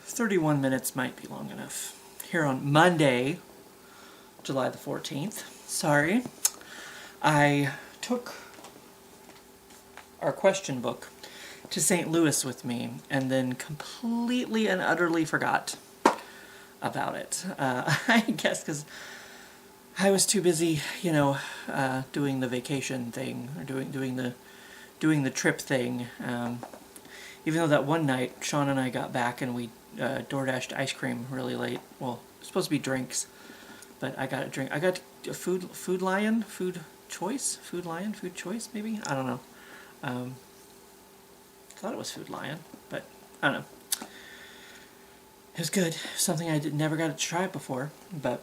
31 minutes might be long enough. Here on Monday, July the 14th, sorry, I took our question book to St. Louis with me and then completely and utterly forgot about it. I guess because I was too busy, doing the vacation thing or doing the trip thing. Even though that one night Sean and I got back and we DoorDashed ice cream really late. Well, it was supposed to be drinks, but I got a drink. I got a food choice maybe. I don't know. Thought it was Food Lion, but I don't know. It was good. Something I never got to try before, but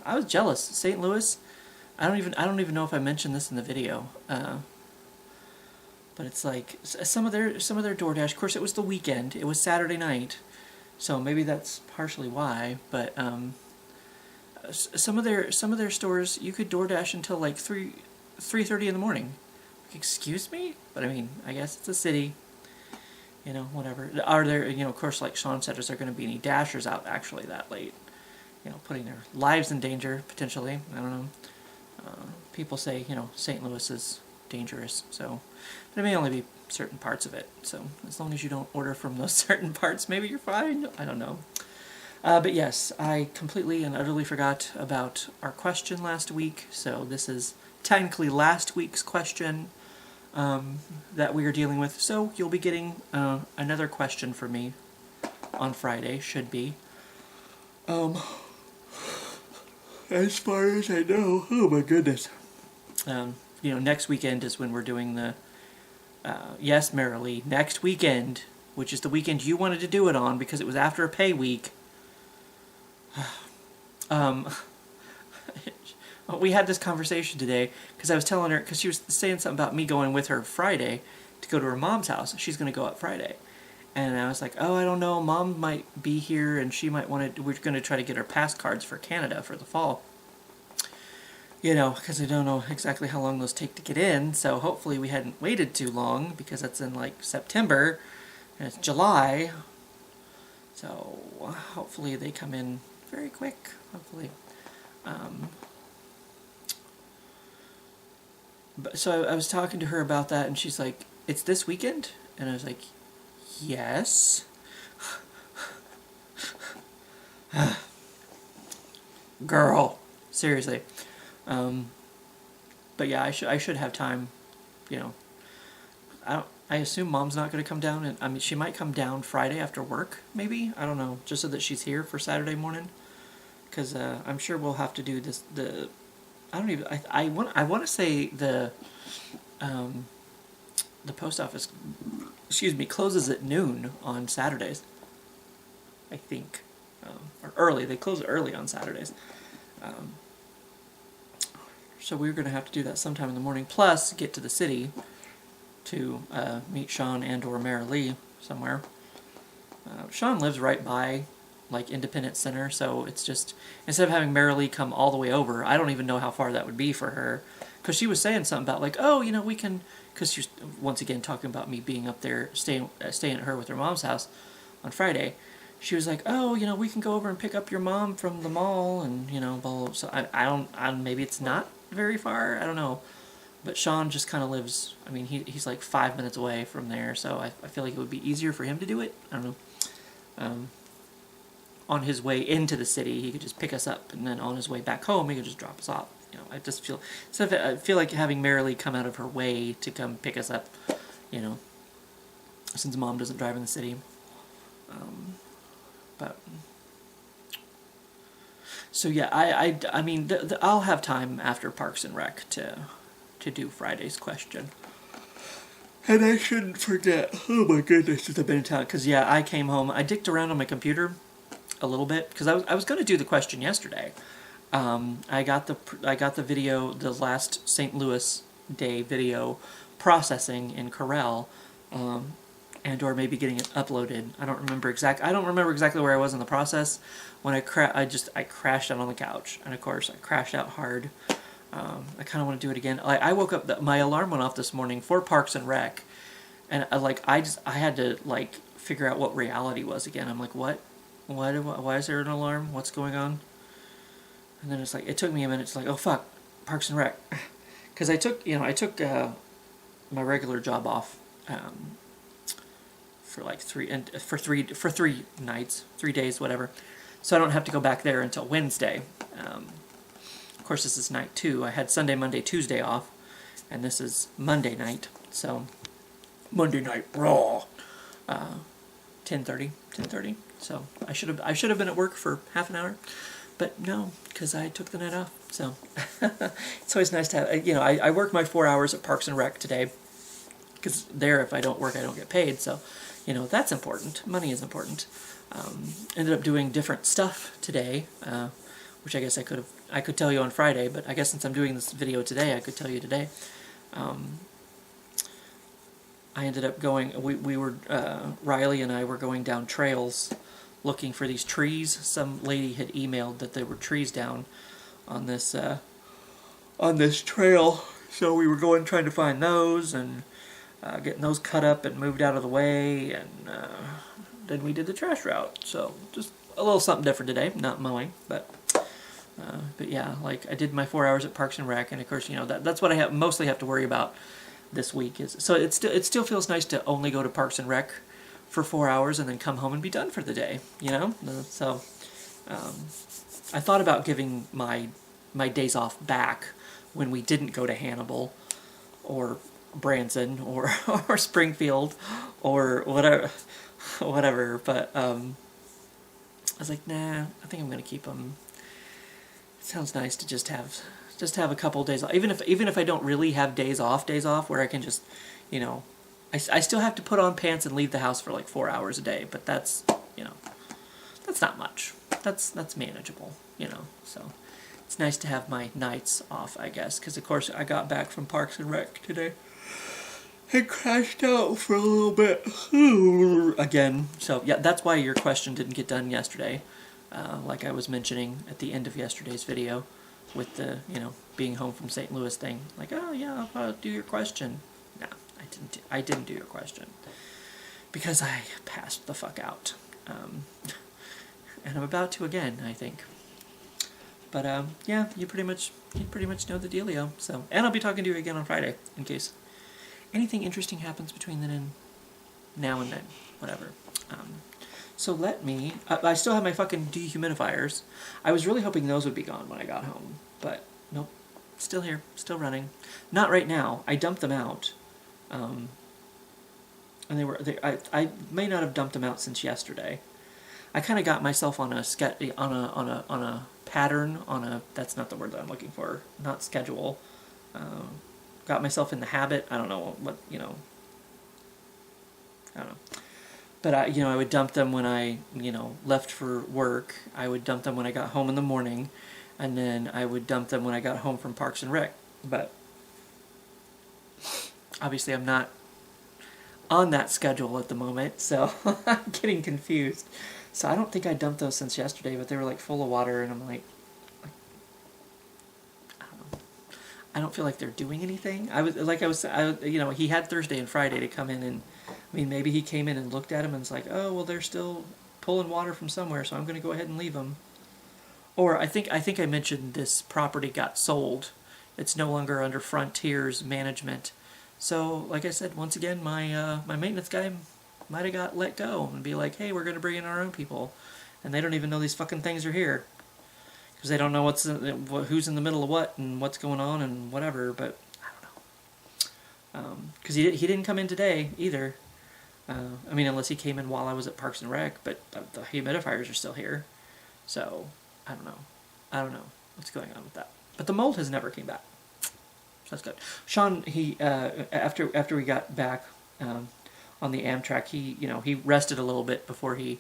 I was jealous. St. Louis. I don't even know if I mentioned this in the video. But it's like some of their DoorDash. Of course, it was the weekend. It was Saturday night, so maybe that's partially why. But some of their stores you could DoorDash until like 3:30 in the morning. Excuse me? But I mean, I guess it's a city. Whatever. Are there, of course, like Sean said, is there going to be any dashers out actually that late? Putting their lives in danger, potentially. I don't know. People say, St. Louis is dangerous, so. But it may only be certain parts of it, so as long as you don't order from those certain parts, maybe you're fine. I don't know. But yes, I completely and utterly forgot about our question last week, so this is technically last week's question that we are dealing with. So you'll be getting another question from me on Friday, should be. As far as I know, oh my goodness. Next weekend is when we're doing the, yes, Marilee, next weekend, which is the weekend you wanted to do it on because it was after a pay week. We had this conversation today because I was telling her, because she was saying something about me going with her Friday to go to her mom's house. She's going to go up Friday. And I was like, oh, I don't know, Mom might be here and she might want to, we're going to try to get her pass cards for Canada for the fall. Because I don't know exactly how long those take to get in, so hopefully we hadn't waited too long, because that's in, like, September, and it's July, so hopefully they come in very quick, hopefully. So I was talking to her about that, and she's like, it's this weekend? And I was like, yes. Girl, seriously. But yeah, I should have time, I assume Mom's not going to come down, and I mean, she might come down Friday after work, maybe, I don't know, just so that she's here for Saturday morning, because I'm sure we'll have to do this, I want to say the post office, closes at noon on Saturdays, I think, or early, they close early on Saturdays. So we're going to have to do that sometime in the morning, plus get to the city to meet Sean and or Marilee somewhere. Sean lives right by, like, Independence Center, so it's just, instead of having Marilee come all the way over, I don't even know how far that would be for her, because she was saying something about, like, oh, we can, because she's, once again, talking about me being up there, staying at her with her mom's house on Friday. She was like, oh, we can go over and pick up your mom from the mall, and, blah, blah. So I don't, maybe it's not very far, I don't know, but Sean just kind of lives, I mean, he's like 5 minutes away from there, so I feel like it would be easier for him to do it, I don't know. On his way into the city, he could just pick us up, and then on his way back home, he could just drop us off, I just feel, so I feel like having Marilee come out of her way to come pick us up, since Mom doesn't drive in the city, but... So yeah, I mean, I'll have time after Parks and Rec to do Friday's question. And I shouldn't forget, oh my goodness, since I've been in town, because yeah, I came home, I dicked around on my computer a little bit, because I was going to do the question yesterday. I got the video, the last St. Louis Day video processing in Corel, and or maybe getting it uploaded. I don't remember exactly where I was in the process when I crashed out on the couch, and of course I crashed out hard. I kind of want to do it again. I woke up, my alarm went off this morning for Parks and Rec, and I had to figure out what reality was again. I'm like, what? Why is there an alarm? What's going on? And then it's like, it took me a minute to like, oh fuck, Parks and Rec. Because I took my regular job off for like 3 nights, 3 days, whatever. So I don't have to go back there until Wednesday. Of course, this is night 2. I had Sunday, Monday, Tuesday off, and this is Monday night. So Monday Night Raw, 10:30. So I should have been at work for half an hour, but no, because I took the night off. So it's always nice to have. I work my 4 hours at Parks and Rec today, because there, if I don't work, I don't get paid. So, that's important. Money is important. Ended up doing different stuff today, which I guess I could tell you on Friday, but I guess since I'm doing this video today, I could tell you today. I ended up going, we were, Riley and I were going down trails looking for these trees. Some lady had emailed that there were trees down on this trail, so we were going trying to find those and getting those cut up and moved out of the way, and then we did the trash route. So just a little something different today, not mowing, but yeah, like I did my 4 hours at Parks and Rec, and of course, that's what I mostly have to worry about this week. So it still feels nice to only go to Parks and Rec for 4 hours and then come home and be done for the day, So I thought about giving my days off back when we didn't go to Hannibal or Branson or Springfield or whatever, but I was like, nah, I think I'm gonna keep them. It sounds nice to just have a couple days off, even if I don't really have days off where I can just, I still have to put on pants and leave the house for like 4 hours a day, but that's that's not much. That's manageable, So it's nice to have my nights off, I guess, because of course I got back from Parks and Rec today and crashed out for a little bit again. So yeah, that's why your question didn't get done yesterday, like I was mentioning at the end of yesterday's video with the being home from St. Louis thing. Like, oh yeah, I'll do your question. No, I didn't do your question because I passed the fuck out, and I'm about to again, I think. But yeah, you pretty much know the dealio. So, and I'll be talking to you again on Friday in case anything interesting happens between then and now and then, whatever. So let me. I still have my fucking dehumidifiers. I was really hoping those would be gone when I got home, but nope, still here, still running. Not right now. I dumped them out, and I may not have dumped them out since yesterday. I kind of got myself on a pattern, that's not the word that I'm looking for, not schedule. Got myself in the habit. I don't know what, I don't know. But I would dump them when I, left for work. I would dump them when I got home in the morning, and then I would dump them when I got home from Parks and Rec. But obviously I'm not on that schedule at the moment, so I'm getting confused. So I don't think I dumped those since yesterday, but they were like full of water, and I'm like I don't know. I don't feel like they're doing anything. He had Thursday and Friday to come in, and maybe he came in and looked at them and was like, oh, well, they're still pulling water from somewhere, so I'm going to go ahead and leave them. Or I think I mentioned this property got sold. It's no longer under Frontier's management. So, like I said, once again, my maintenance guy might have got let go and be like, hey, we're going to bring in our own people. And they don't even know these fucking things are here. Because they don't know who's in the middle of what and what's going on and whatever, but I don't know. Because he didn't come in today either. Unless he came in while I was at Parks and Rec, but the humidifiers are still here. So, I don't know what's going on with that. But the mold has never came back. So that's good. Sean, he after we got back on the Amtrak, he rested a little bit before he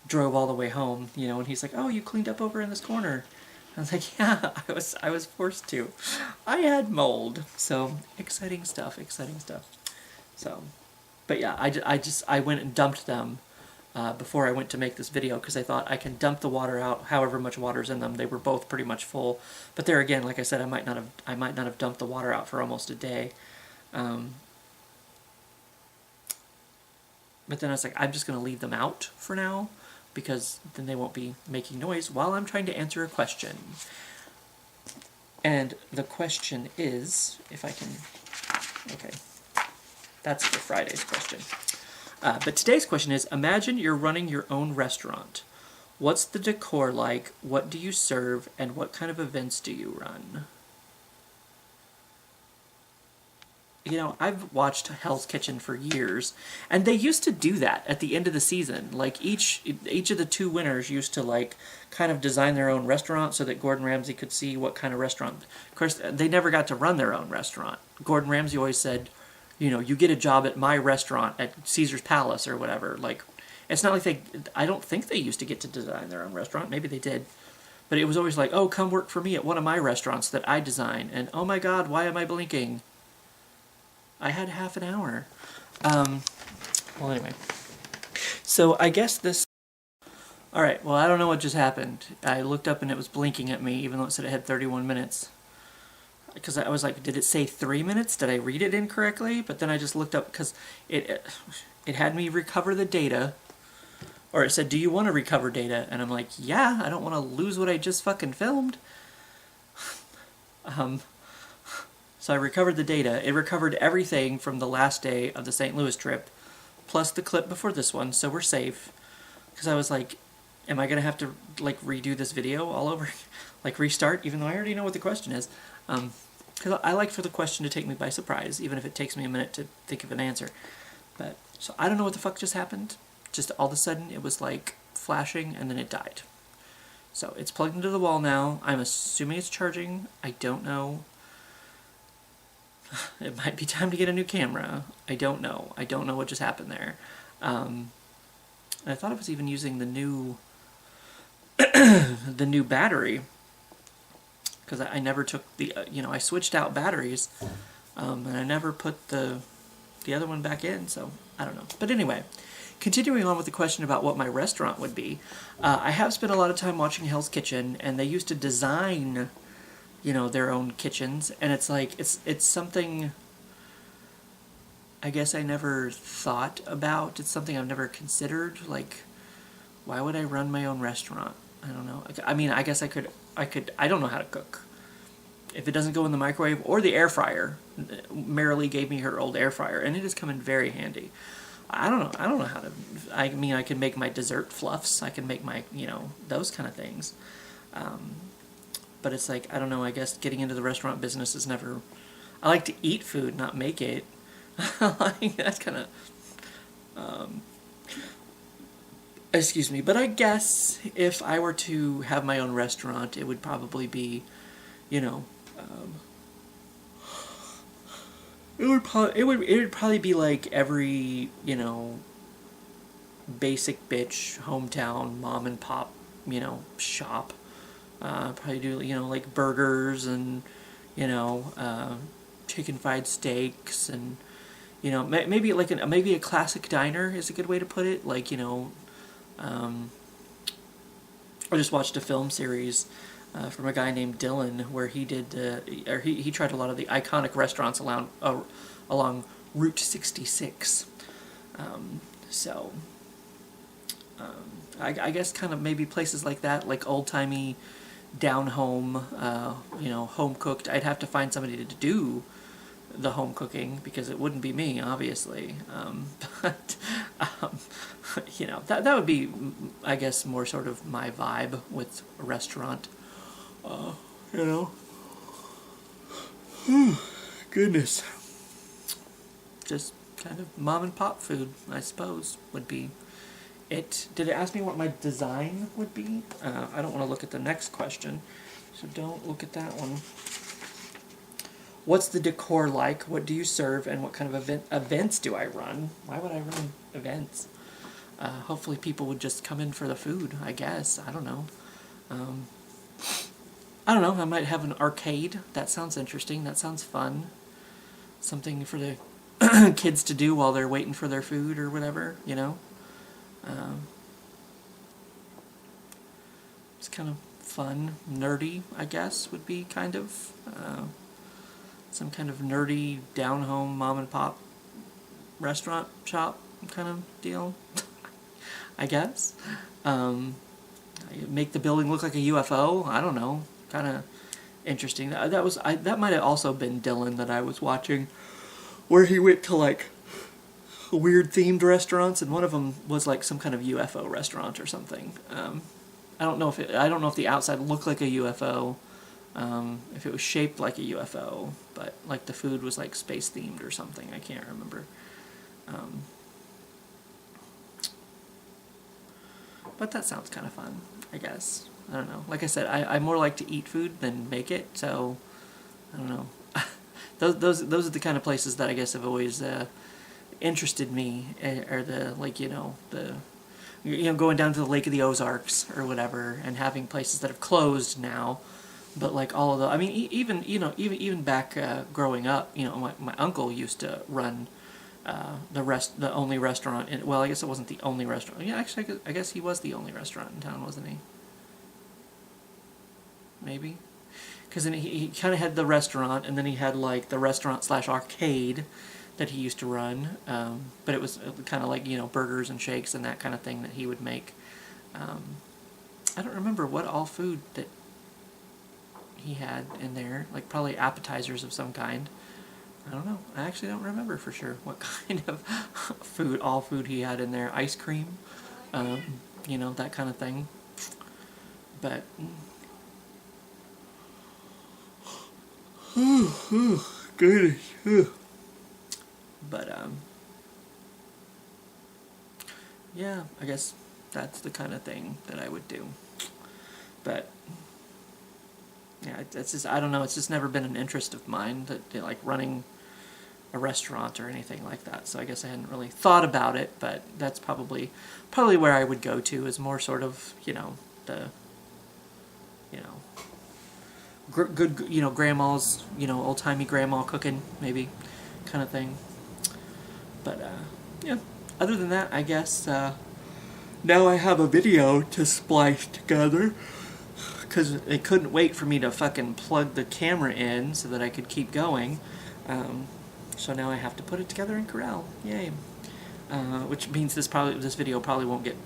drove all the way home, and he's like, oh, you cleaned up over in this corner. I was like, yeah, I was forced to. I had mold. So, exciting stuff. So, but yeah, I went and dumped them before I went to make this video, because I thought I can dump the water out, however much water's in them. They were both pretty much full. But there again, like I said, I might not have dumped the water out for almost a day. But then I was like, I'm just going to leave them out for now, because then they won't be making noise while I'm trying to answer a question. And the question is, if I can, okay, that's for Friday's question. But today's question is, imagine you're running your own restaurant. What's the decor like? What do you serve? And what kind of events do you run? You know, I've watched Hell's Kitchen for years, and they used to do that at the end of the season. Like, each of the 2 winners used to, like, kind of design their own restaurant so that Gordon Ramsay could see what kind of restaurant. Of course, they never got to run their own restaurant. Gordon Ramsay always said, you know, you get a job at my restaurant at Caesar's Palace or whatever. Like, it's not like I don't think they used to get to design their own restaurant. Maybe they did. But it was always like, oh, come work for me at one of my restaurants that I design. And, oh my God, why am I blinking? I had half an hour. Well, anyway. So I guess this... Alright, well, I don't know what just happened. I looked up and it was blinking at me, even though it said it had 31 minutes. Because I was like, did it say 3 minutes? Did I read it incorrectly? But then I just looked up, because it had me recover the data. Or it said, do you want to recover data? And I'm like, yeah, I don't want to lose what I just fucking filmed. So I recovered the data. It recovered everything from the last day of the St. Louis trip, plus the clip before this one, so we're safe. Because I was like, am I going to have to, like, redo this video all over? Like, restart, even though I already know what the question is. Because I like for the question to take me by surprise, even if it takes me a minute to think of an answer. But, so I don't know what the fuck just happened. Just all of a sudden, it was, like, flashing, and then it died. So, it's plugged into the wall now. I'm assuming it's charging. I don't know. It might be time to get a new camera. I don't know. I don't know what just happened there. I thought I was even using the new the new battery, because I never took the I switched out batteries, and I never put the other one back in. So I don't know. But anyway, continuing on with the question about what my restaurant would be, I have spent a lot of time watching Hell's Kitchen, and they used to design, you know, their own kitchens, and it's like, it's something I guess I never thought about. It's something I've never considered. Like, why would I run my own restaurant? I don't know. I mean, I guess I could, I don't know how to cook. If it doesn't go in the microwave or the air fryer, Marilee gave me her old air fryer, and it has come in very handy. I don't know how to, I mean, I can make my dessert fluffs, I can make my, you know, those kind of things. But it's like, I don't know, I guess getting into the restaurant business is never... I like to eat food, not make it. Like, that's kind of... excuse me, but I guess if I were to have my own restaurant, it would probably be, you know... it would probably be like every, you know, basic bitch, hometown, mom and pop, you know, shop. Probably do, you know, like burgers and, you know, chicken fried steaks, and, you know, maybe like maybe a classic diner is a good way to put it. Like, you know, I just watched a film series from a guy named Dylan where he did, or he tried a lot of the iconic restaurants along Route 66. I guess kind of maybe places like that, like old-timey, down home, you know, home cooked. I'd have to find somebody to do the home cooking, because it wouldn't be me, obviously. But you know, that would be, I guess, more sort of my vibe with a restaurant. You know, goodness, just kind of mom and pop food, I suppose, would be it. Did it ask me what my design would be? I don't want to look at the next question, so don't look at that one. What's the decor like? What do you serve? And what kind of events do I run? Why would I run events? Hopefully people would just come in for the food, I guess. I don't know. I don't know. I might have an arcade. That sounds interesting. That sounds fun. Something for the kids to do while they're waiting for their food or whatever, you know? It's kind of fun, nerdy, I guess, would be kind of some kind of nerdy, down-home, mom-and-pop restaurant shop kind of deal, I guess. Make the building look like a UFO. I don't know. Kind of interesting. That might have also been Dylan that I was watching, where he went to like weird themed restaurants, and one of them was like some kind of UFO restaurant or something. I don't know if the outside looked like a UFO, if it was shaped like a UFO, but like the food was like space themed or something. I can't remember. But that sounds kind of fun, I guess. I don't know. Like I said, I more like to eat food than make it, so I don't know. those are the kind of places that I guess have always interested me, or the like going down to the Lake of the Ozarks or whatever, and having places that have closed now. But like all of the, I mean, even back growing up, my uncle used to run the only restaurant in, well, I guess it wasn't the only restaurant. Yeah, actually, I guess he was the only restaurant in town, wasn't he? Maybe, because then he kind of had the restaurant, and then he had like the restaurant / arcade that he used to run. But it was kind of like burgers and shakes and that kind of thing that he would make. I don't remember what all food that he had in there, like probably appetizers of some kind. I don't know. I actually don't remember for sure what kind of all food he had in there. Ice cream, that kind of thing. But goodness. But yeah, I guess that's the kind of thing that I would do. But yeah, it's just, I don't know, it's just never been an interest of mine, that like running a restaurant or anything like that. So I guess I hadn't really thought about it, but that's probably where I would go to, is more sort of, the good, grandma's, old-timey grandma cooking, maybe, kind of thing. But yeah, other than that, I guess now I have a video to splice together, because it couldn't wait for me to fucking plug the camera in so that I could keep going. So now I have to put it together in Corel. Yay. Which means this video probably won't get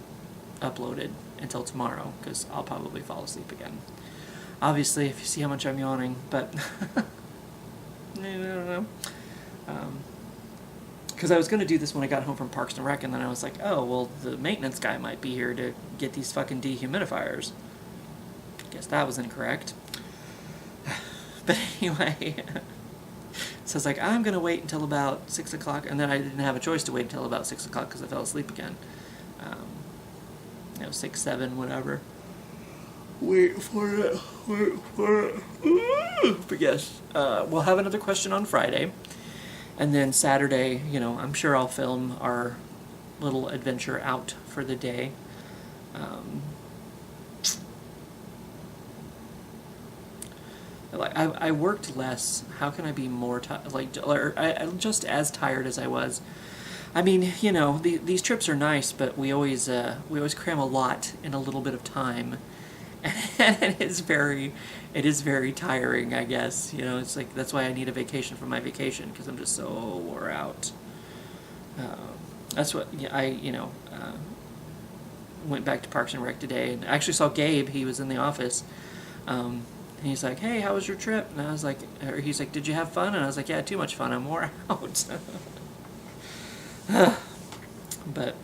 uploaded until tomorrow, because I'll probably fall asleep again. Obviously, if you see how much I'm yawning, but I don't know. Because I was going to do this when I got home from Parks and Rec, and then I was like, oh, well, the maintenance guy might be here to get these fucking dehumidifiers. Guess that was incorrect. But anyway, so I was like, I'm going to wait until about 6 o'clock, and then I didn't have a choice to wait until about 6 o'clock because I fell asleep again. 6, 7, whatever. Wait for it. But yes, we'll have another question on Friday. And then Saturday, I'm sure I'll film our little adventure out for the day. I worked less. How can I be more I'm just as tired as I was. I mean, these trips are nice, but we always cram a lot in a little bit of time, and it is very tiring, I guess. It's like, that's why I need a vacation from my vacation, because I'm just so wore out. That's what went back to Parks and Rec today, and I actually saw Gabe. He was in the office. And he's like, hey, how was your trip? And I was like, or he's like, did you have fun? And I was like, yeah, too much fun. I'm wore out. But,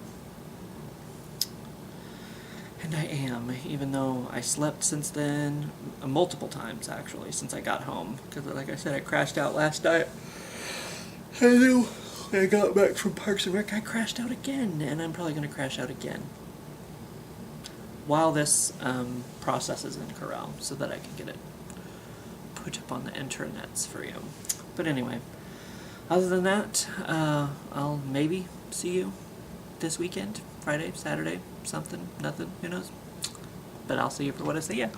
and I am, even though I slept since then, multiple times actually, since I got home. Because like I said, I crashed out last night. And then when I got back from Parks and Rec, I crashed out again. And I'm probably going to crash out again while this processes in Corel, so that I can get it put up on the internets for you. But anyway, other than that, I'll maybe see you this weekend, Friday, Saturday, something, nothing, who knows. But I'll see you for what I see ya.